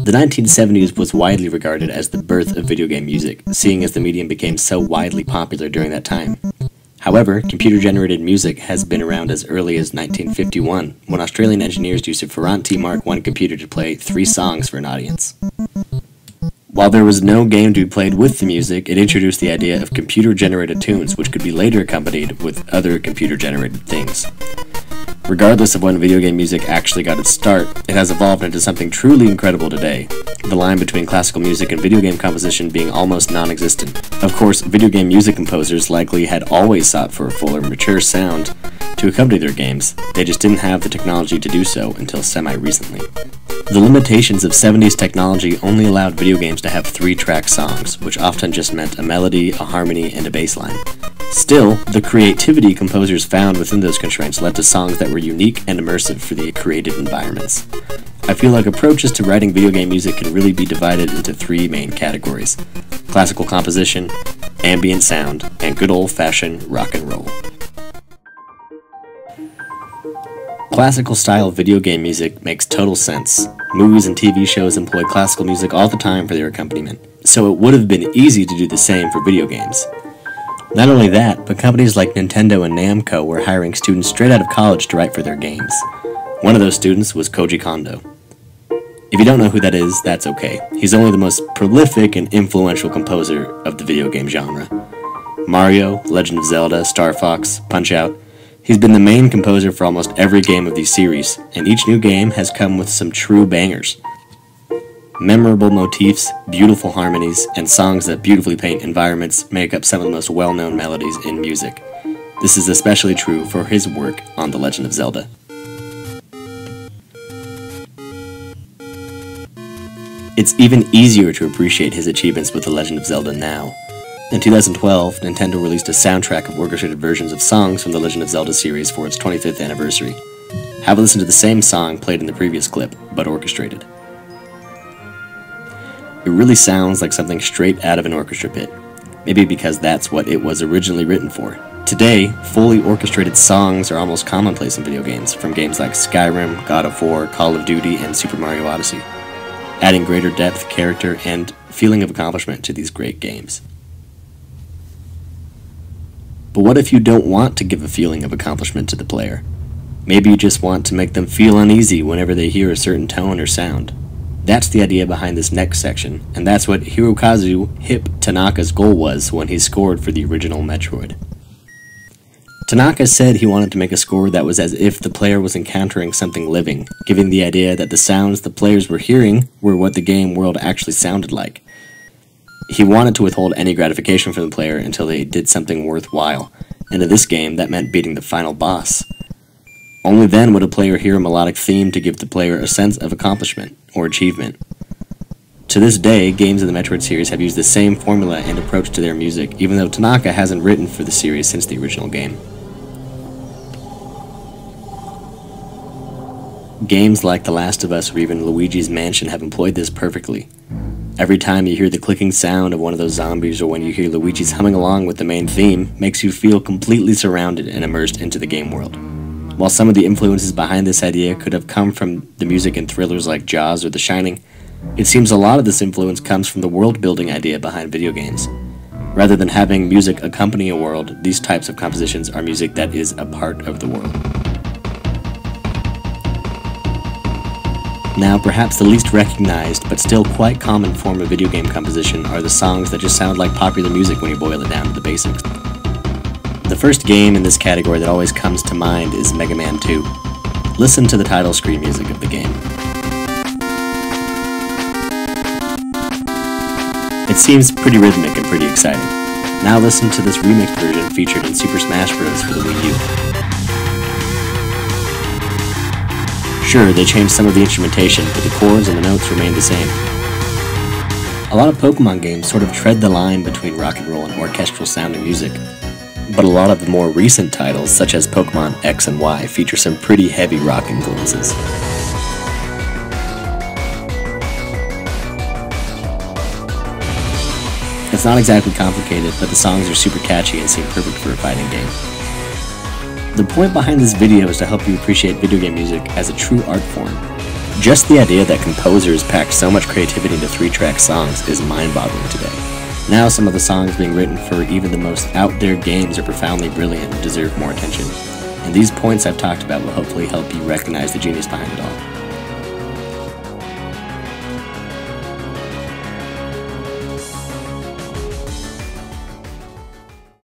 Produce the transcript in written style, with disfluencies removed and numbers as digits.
The 1970s was widely regarded as the birth of video game music, seeing as the medium became so widely popular during that time. However, computer-generated music has been around as early as 1951, when Australian engineers used a Ferranti Mark I computer to play 3 songs for an audience. While there was no game to be played with the music, it introduced the idea of computer-generated tunes, which could be later accompanied with other computer-generated things. Regardless of when video game music actually got its start, it has evolved into something truly incredible today, the line between classical music and video game composition being almost non-existent. Of course, video game music composers likely had always sought for a fuller, mature sound to accompany their games, they just didn't have the technology to do so until semi-recently. The limitations of 70s technology only allowed video games to have 3-track songs, which often just meant a melody, a harmony, and a bass line. Still, the creativity composers found within those constraints led to songs that were unique and immersive for the created environments. I feel like approaches to writing video game music can really be divided into 3 main categories: classical composition, ambient sound, and good old-fashioned rock and roll. Classical style video game music makes total sense. Movies and TV shows employ classical music all the time for their accompaniment, so it would have been easy to do the same for video games. Not only that, but companies like Nintendo and Namco were hiring students straight out of college to write for their games. One of those students was Koji Kondo. If you don't know who that is, that's okay. He's only the most prolific and influential composer of the video game genre. Mario, Legend of Zelda, Star Fox, Punch-Out! He's been the main composer for almost every game of these series, and each new game has come with some true bangers. Memorable motifs, beautiful harmonies, and songs that beautifully paint environments make up some of the most well-known melodies in music. This is especially true for his work on The Legend of Zelda. It's even easier to appreciate his achievements with The Legend of Zelda now. In 2012, Nintendo released a soundtrack of orchestrated versions of songs from the Legend of Zelda series for its 25th anniversary. Have a listen to the same song played in the previous clip, but orchestrated. It really sounds like something straight out of an orchestra pit, maybe because that's what it was originally written for. Today, fully orchestrated songs are almost commonplace in video games, from games like Skyrim, God of War, Call of Duty, and Super Mario Odyssey, adding greater depth, character, and feeling of accomplishment to these great games. But what if you don't want to give a feeling of accomplishment to the player? Maybe you just want to make them feel uneasy whenever they hear a certain tone or sound. That's the idea behind this next section, and that's what Hirokazu "Hip" Tanaka's goal was when he scored for the original Metroid. Tanaka said he wanted to make a score that was as if the player was encountering something living, giving the idea that the sounds the players were hearing were what the game world actually sounded like. He wanted to withhold any gratification from the player until they did something worthwhile, and in this game that meant beating the final boss. Only then would a player hear a melodic theme to give the player a sense of accomplishment or achievement. To this day, games in the Metroid series have used the same formula and approach to their music, even though Tanaka hasn't written for the series since the original game. Games like The Last of Us or even Luigi's Mansion have employed this perfectly. Every time you hear the clicking sound of one of those zombies or when you hear Luigi's humming along with the main theme, makes you feel completely surrounded and immersed into the game world. While some of the influences behind this idea could have come from the music in thrillers like Jaws or The Shining, it seems a lot of this influence comes from the world-building idea behind video games. Rather than having music accompany a world, these types of compositions are music that is a part of the world. Now, perhaps the least recognized, but still quite common form of video game composition are the songs that just sound like popular music when you boil it down to the basics. The first game in this category that always comes to mind is Mega Man 2. Listen to the title screen music of the game. It seems pretty rhythmic and pretty exciting. Now listen to this remixed version featured in Super Smash Bros. For the Wii U. Sure, they changed some of the instrumentation, but the chords and the notes remain the same. A lot of Pokemon games sort of tread the line between rock and roll and orchestral sounding music, but a lot of the more recent titles, such as Pokemon X and Y, feature some pretty heavy rock influences. It's not exactly complicated, but the songs are super catchy and seem perfect for a fighting game. The point behind this video is to help you appreciate video game music as a true art form. Just the idea that composers packed so much creativity into 3-track songs is mind-boggling today. Now some of the songs being written for even the most out-there games are profoundly brilliant and deserve more attention. And these points I've talked about will hopefully help you recognize the genius behind it all.